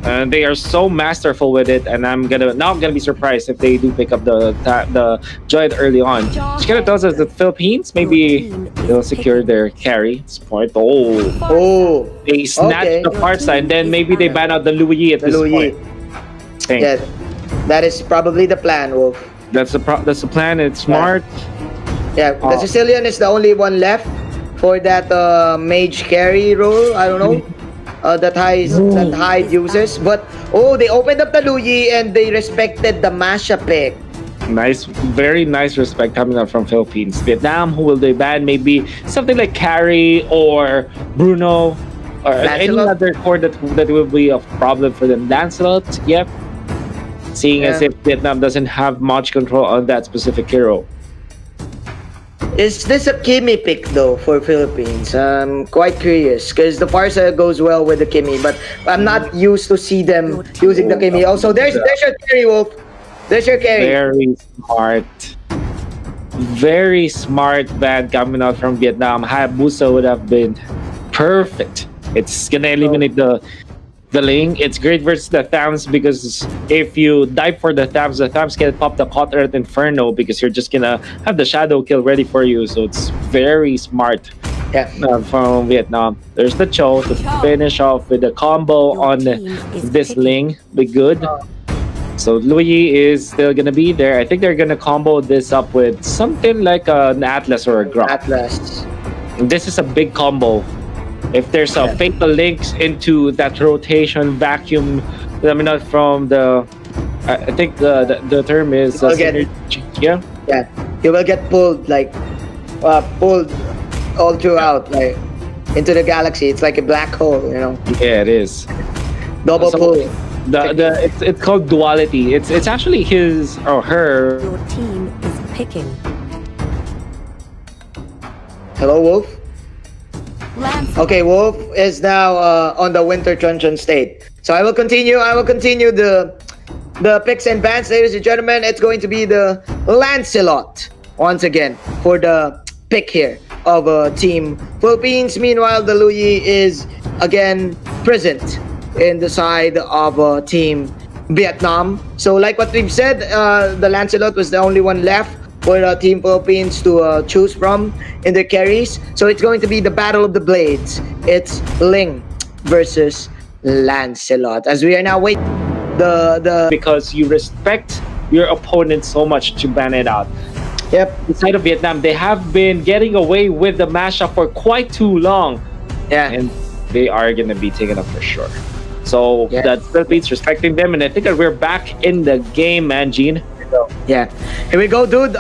They are so masterful with it, and I'm gonna be surprised if they do pick up the joint early on. Which kind of tells us that Philippines maybe they'll secure their carry point. Oh, They snatch okay. the far side, then maybe they ban out the Louis at The this Louis. point. Think. Yeah, that is probably the plan, Wolf. That's the plan. It's smart. Yeah, the Sicilian is the only one left for that mage carry role. I don't know. That Hyde uses. But they opened up the Louis and they respected the Masha pick. Nice, very nice respect coming out from Philippines. Vietnam, who will they ban? Maybe something like Carry or Bruno or any other core that will be a problem for them. Lancelot, yep. Seeing as if Vietnam doesn't have much control on that specific hero. Is this a Kimi pick though for Philippines? I'm quite curious because the Farsa goes well with the Kimi, but I'm not used to see them using the Kimi. Also, there's your carry, Wolf. There's your carry. Very smart ban coming out from Vietnam. Hayabusa would have been perfect. It's gonna eliminate the lane. It's great versus the Thams because if you dive for the Thams can pop the Hot Earth Inferno because you're just gonna have the shadow kill ready for you. So it's very smart from Vietnam. There's the Cho to finish off with a combo on this Ling. Be good. So Louis is still gonna be there. I think they're gonna combo this up with something like an Atlas or a Grok. Atlas. This is a big combo. If there's a fatal links into that rotation vacuum, from the, I think the term is yeah, you will get pulled pulled all throughout into the galaxy. It's like a black hole, Yeah, it is. Double pull. It's called duality. It's actually his or her. Your team is picking. Hello, Wolf. Okay, Wolf is now on the Winter Truncheon state. So I will continue the picks and bans, ladies and gentlemen. It's going to be the Lancelot once again for the pick here of Team Philippines. Meanwhile, the Louis is again present in the side of Team Vietnam. So like what we've said, the Lancelot was the only one left for Team Philippines to choose from in their carries. So it's going to be the Battle of the Blades. It's Ling versus Lancelot. As we are now waiting because you respect your opponent so much to ban it out. Yep. Inside of Vietnam, they have been getting away with the mashup for quite too long. Yeah. And they are going to be taken up for sure. So that's Philippines respecting them. And I think that we're back in the game, man, Gene. Yeah, here we go, dude.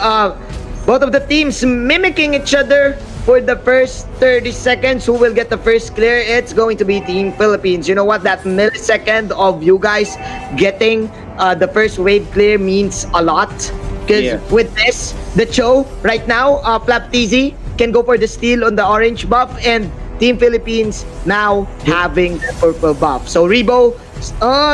Both of the teams mimicking each other for the first 30 seconds. Who will get the first clear? It's going to be Team Philippines. You know what? That millisecond of you guys getting the first wave clear means a lot. Because with this, the Cho right now, Flaptizi can go for the steal on the orange buff, and Team Philippines now having the purple buff. So Rebo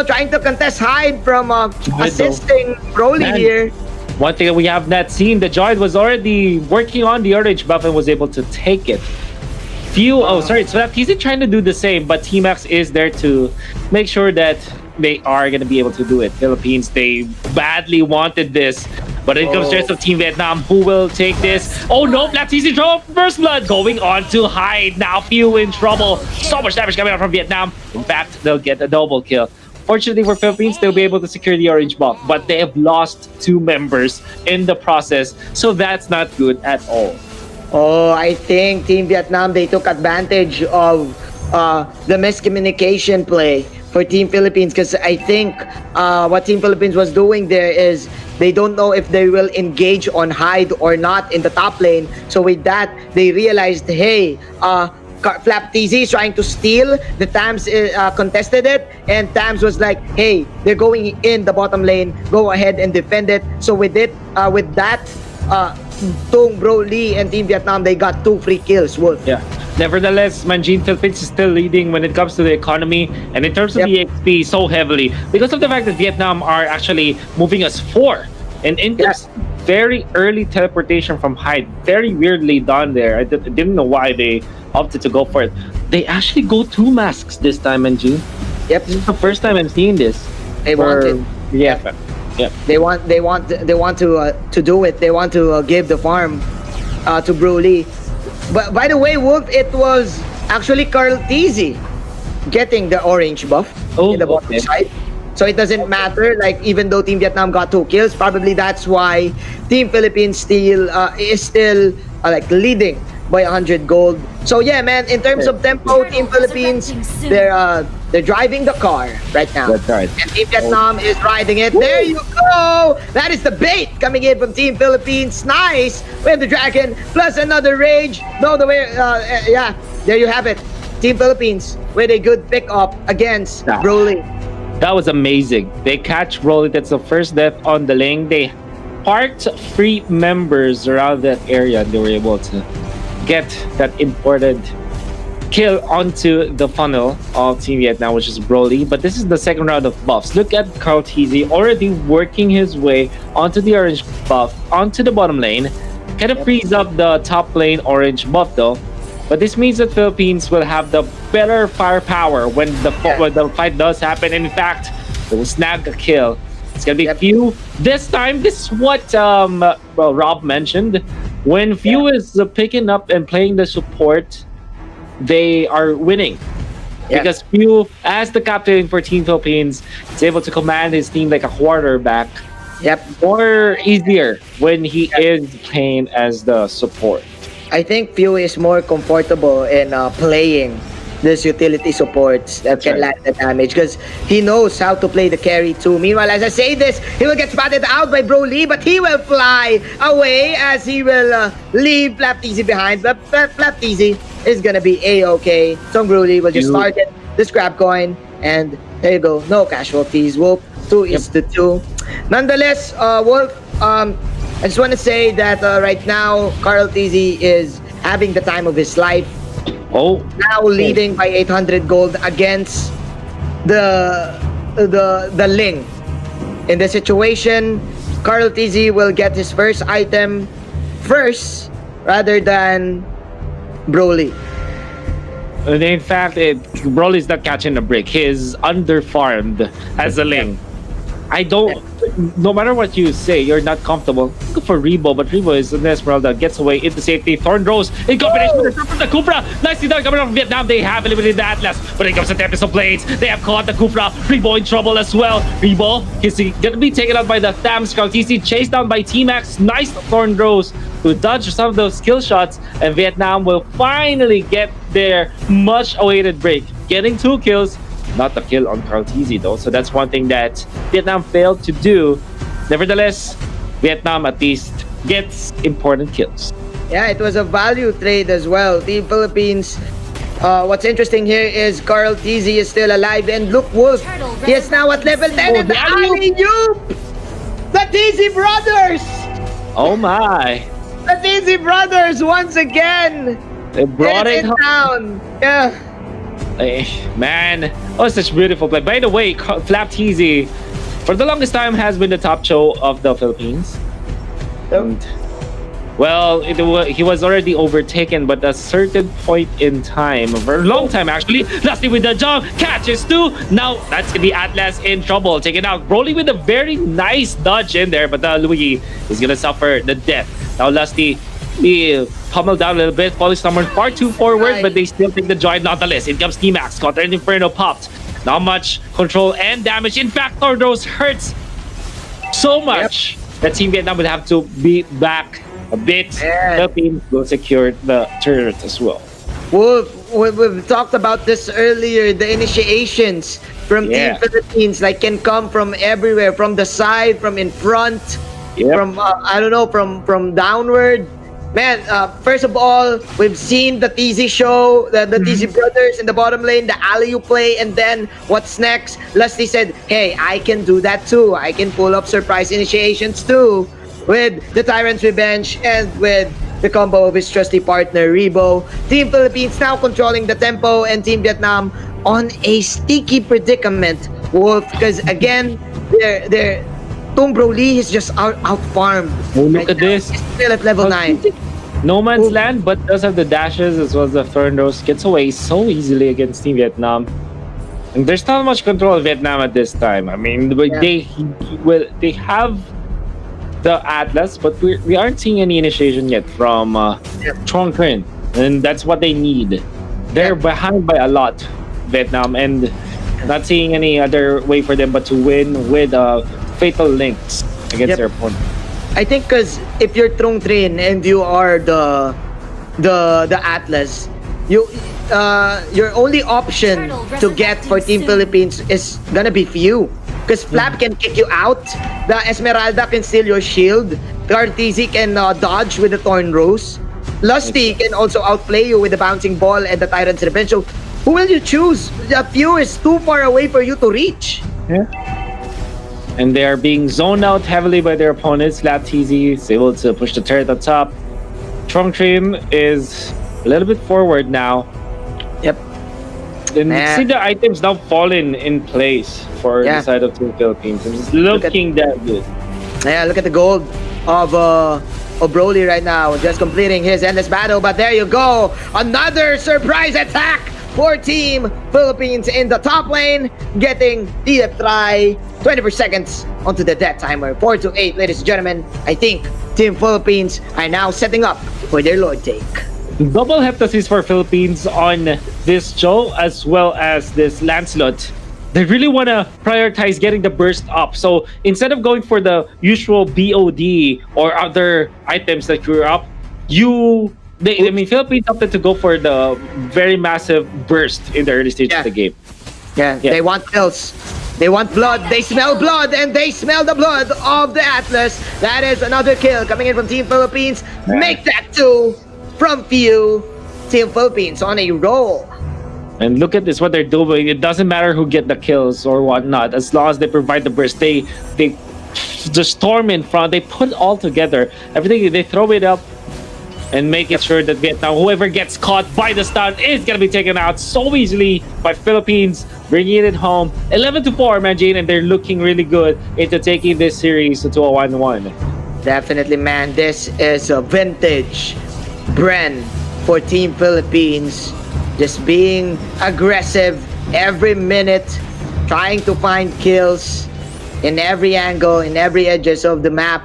trying to contest Hyde from assisting Broly here. One thing that we have not seen, the Joy was already working on the orange buff and was able to take it. So he's trying to do the same, but T-Max is there to make sure that they are going to be able to do it. Philippines, they badly wanted this. But it comes just of Team Vietnam, who will take this. Oh no, Black Easy draw first blood going on to Hyde. Now few in trouble. So much damage coming out from Vietnam. In fact, they'll get a double kill. Fortunately for Philippines, they'll be able to secure the orange buff, but they have lost 2 members in the process, so that's not good at all. I think Team Vietnam, they took advantage of the miscommunication play for Team Philippines, because I think what Team Philippines was doing there is they don't know if they will engage on Hyde or not in the top lane. So with that, they realized, hey, Flap TZ is trying to steal. The Tams contested it, and Tams was like, hey, they're going in the bottom lane, go ahead and defend it. So with that, Tung, Broly, and Team Vietnam, they got 2 free kills. Wolf. Yeah. Nevertheless, Manjin Philippines is still leading when it comes to the economy and in terms of the XP so heavily because of the fact that Vietnam are actually moving us 4. And in this very early teleportation from Hyde, very weirdly done there. I didn't know why they opted to go for it. They actually go 2 masks this time, Manjin. Yep. This is the first time I'm seeing this. They want it. Yeah. Yep. They want to do it. They want to give the farm to Broly. But by the way, Wolf, it was actually Carl Tizzy getting the orange buff in the bottom side. So it doesn't matter. Like, even though Team Vietnam got 2 kills, probably that's why Team Philippines still is still like leading by 100 gold. So yeah, man. In terms of tempo, Team Philippines, they're driving the car right now. That's right. And Team Vietnam is riding it. There you go. That is the bait coming in from Team Philippines. Nice. We have the dragon plus another rage. No, the way. Yeah. There you have it. Team Philippines with a good pick up against Broly. That was amazing. They catch Broly. That's the first death on the lane. They parked 3 members around that area, and they were able to get that important kill onto the funnel of Team Vietnam, which is Broly. But this is the second round of buffs. Look at Carl Tizzy already working his way onto the orange buff, onto the bottom lane. Kind of frees up the top lane orange buff though. But this means that Philippines will have the better firepower when the fight does happen. In fact, they will snag a kill. It's gonna be few. This time, this is what Rob mentioned. When few is picking up and playing the support, they are winning. Because few, as the captain for Team Philippines, is able to command his team like a quarterback. More easier when he is playing as the support. I think Pew is more comfortable in playing this utility supports that can land the damage because he knows how to play the carry too. Meanwhile, as I say this, he will get spotted out by Broly, but he will fly away as he will leave Flapteezy behind. But Flapteezy is gonna be a-okay. So Broly will just target the scrap coin, and there you go. No casualties. Wolf 2 is to 2. Nonetheless, Wolf, I just want to say that right now, Carl Tizzy is having the time of his life. Now leading by 800 gold against the Ling. In the situation, Carl Tizzy will get his first item first rather than Broly. In fact, Broly's not catching a break. He's underfarmed as a Ling. I don't. No matter what you say, you're not comfortable. Go for Rebo, but Rebo is an Esmeralda, gets away into safety. Thorn Rose in combination with the from the Cupra. Nicely done coming from Vietnam. They have eliminated the Atlas, but it comes to Tempest of Blades. They have caught the Cupra. Rebo in trouble as well. Rebo is gonna be taken out by the Thams. TC chased down by T-Max. Nice Thorn Rose to dodge some of those skill shots, and Vietnam will finally get their much-awaited break, getting 2 kills. Not the kill on Carl Tizzy though, so that's one thing that Vietnam failed to do. Nevertheless, Vietnam at least gets important kills. Yeah, it was a value trade as well. Team Philippines, what's interesting here is Carl Tizzy is still alive, and look, Wolf, he is now at level 10 and the alley-oop! The Tizzy brothers! Oh my! The Tizzy brothers once again! They brought it down! Yeah. Man, oh, such beautiful play. By the way, Flapteezy, for the longest time, has been the top show of the Philippines. And, well, he was already overtaken, but at a certain point in time, for a long time actually, lastly with the jump, catches 2. Now, that's the Atlas in trouble. Taken out. Broly with a very nice dodge in there, but Louis is going to suffer the death. Now, lastly, he pummeled down a little bit, falling somewhere far too forward, but they still take the joy nonetheless. In comes T-Max, Counter and Inferno popped. Not much control and damage. In fact, Tordos hurts so much that Team Vietnam would have to be back a bit. Philippines will secure the turret as well. We've talked about this earlier. The initiations from Team Philippines can come from everywhere, from the side, from in front, from I don't know, from downward. Man, first of all, we've seen the TZ show, the TZ brothers in the bottom lane, the alley-oop play, and then what's next? Lusty said, hey, I can do that too. I can pull up surprise initiations too with the Tyrant's Revenge and with the combo of his trusty partner, Rebo. Team Philippines now controlling the tempo, and Team Vietnam on a sticky predicament, Wolf, because again, they're Tom Broly is just out-farmed. Oh, look at this. He's still at level 9. No man's land, but does have the dashes as well as the Thorn Rose. Gets away so easily against Team Vietnam. And there's not much control of Vietnam at this time. I mean, they have the Atlas, but we aren't seeing any initiation yet from Trong Krin, and that's what they need. They're behind by a lot, Vietnam, and not seeing any other way for them but to win with fatal links against their opponent. I think because if you're Trong Trin and you are the Atlas, your only option to get for Team Philippines is gonna be few. Because Flap can kick you out, the Esmeralda can steal your shield, the Arteezy can dodge with the Thorn Rose, Lusty can also outplay you with the Bouncing Ball and the Tyrant's Revenge. So who will you choose? The few is too far away for you to reach. Yeah. And they are being zoned out heavily by their opponents. Arteezy is able to push the turret up top. Trong Trim is a little bit forward now. Yep. And see the items now falling in place for the side of Team Philippines. It's looking that good. Yeah, look at the gold of Broly right now, just completing his endless battle. But there you go, another surprise attack for Team Philippines in the top lane, getting the try. 24 seconds onto the death timer. 4-8, ladies and gentlemen. I think Team Philippines are now setting up for their Lord take. Double heptasis for Philippines on this Joe as well as this Lancelot. They really want to prioritize getting the burst up. So instead of going for the usual BOD or other items that you're up, Philippines opted to go for the very massive burst in the early stage of the game. Yeah, they want kills. They want blood. They smell blood, and they smell the blood of the Atlas. That is another kill coming in from Team Philippines. Make that 2 from few. Team Philippines on a roll. And look at this, what they're doing. It doesn't matter who get the kills or whatnot. As long as they provide the burst, they just storm in front. They put it all together. Everything, they throw it up and make it sure that Vietnam, whoever gets caught by the stun is going to be taken out so easily by Philippines, bringing it home. 11-4, Manjin, and they're looking really good into taking this series to a 1-1. Definitely, man. This is a vintage Bren for Team Philippines. Just being aggressive every minute, trying to find kills in every angle, in every edges of the map.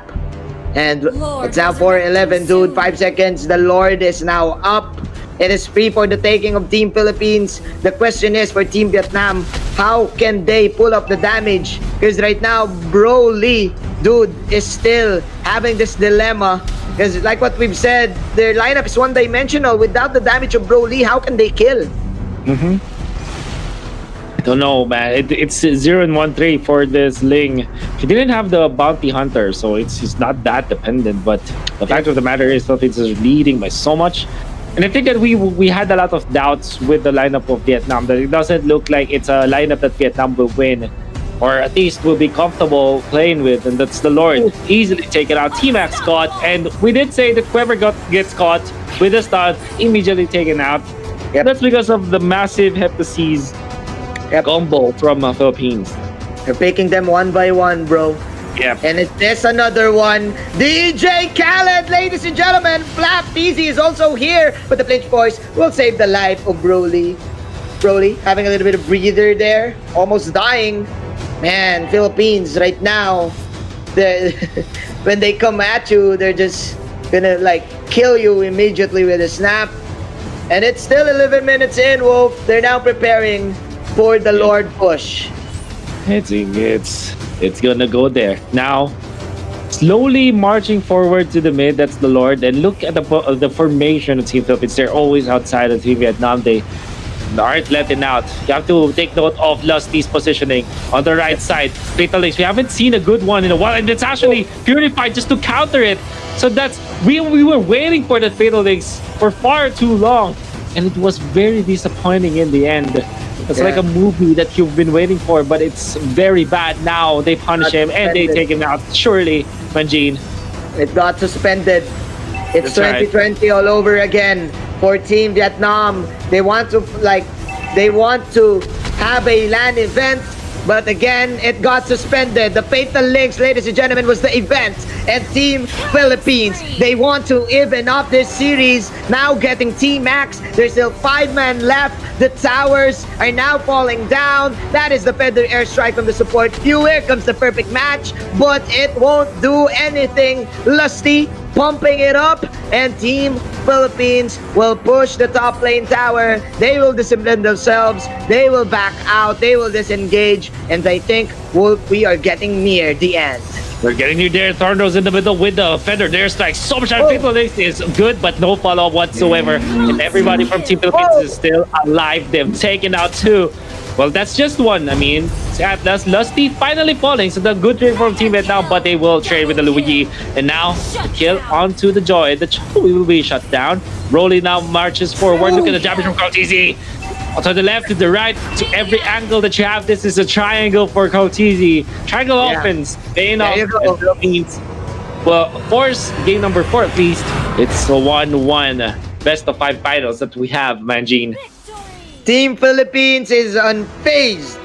And it's now 4-11, dude. 5 seconds. The Lord is now up. It is free for the taking of Team Philippines. The question is for Team Vietnam, how can they pull up the damage? Because right now, Broly, dude, is still having this dilemma. Because like what we've said, their lineup is one-dimensional. Without the damage of Broly, how can they kill? I don't know, man. It's 0-1-3 for this Ling. He didn't have the bounty hunter, so it's not that dependent. But the fact of the matter is, Philippines is leading by so much. And I think that we had a lot of doubts with the lineup of Vietnam, that it doesn't look like it's a lineup that Vietnam will win, or at least will be comfortable playing with, and that's the Lord. Easily taken out. T-Max caught, and we did say that whoever gets caught with a stun, immediately taken out. That's because of the massive heptasis combo from Philippines. They're picking them one by one, bro. Yep. And is this another one? DJ Khaled, ladies and gentlemen. Flap Easy is also here, but the Flinch Boys will save the life of Broly. Broly having a little bit of breather there, almost dying. Man, Philippines right now, when they come at you, they're just gonna like kill you immediately with a snap. And it's still 11 minutes in, Wolf. They're now preparing for the Lord push. It's gonna go there now. Slowly marching forward to the mid. That's the Lord. And look at the formation of Team Philippines. They're always outside of Team Vietnam. They aren't letting out. You have to take note of Lusty's positioning on the right side. Fatal Links. We haven't seen a good one in a while, and it's actually Purified just to counter it. So that's we were waiting for the Fatal Links for far too long, and it was very disappointing in the end. It's like a movie that you've been waiting for, but it's very bad now. They punish him and they take him out. Surely, Manjin. It got suspended. It's That's 2020 all over again for Team Vietnam. They want to have a LAN event, but again, it got suspended. The Fatal Links, ladies and gentlemen, was the event. And Team Philippines, they want to even up this series, now getting Team Max. There's still 5 men left. The towers are now falling down. That is the Feather Airstrike from the support. Here comes the perfect match, but it won't do anything. Lusty pumping it up, and Team Philippines will push the top lane tower. They will discipline themselves. They will back out. They will disengage, and I think we are getting near the end. We're getting near there. Thornrose in the middle with the Feather Airstrike. So much people is good, but no follow-up whatsoever. And everybody from Team Philippines is still alive. They've taken out 2. Well, that's just 1. I mean, that's Lusty finally falling. So the good trade from Team Red now, but they will trade with the Luigi. And now, the kill onto the Joy. The Joy will be shut down. Rolly now marches forward. Look at the damage from Coutezi. To the left, to the right, to every angle that you have. This is a triangle for Coutezi. Triangle offense. Paying off. Philippines. Well, force game number 4 at least. It's a 1-1. Best of 5 finals that we have, Manjin. Team Philippines is unfazed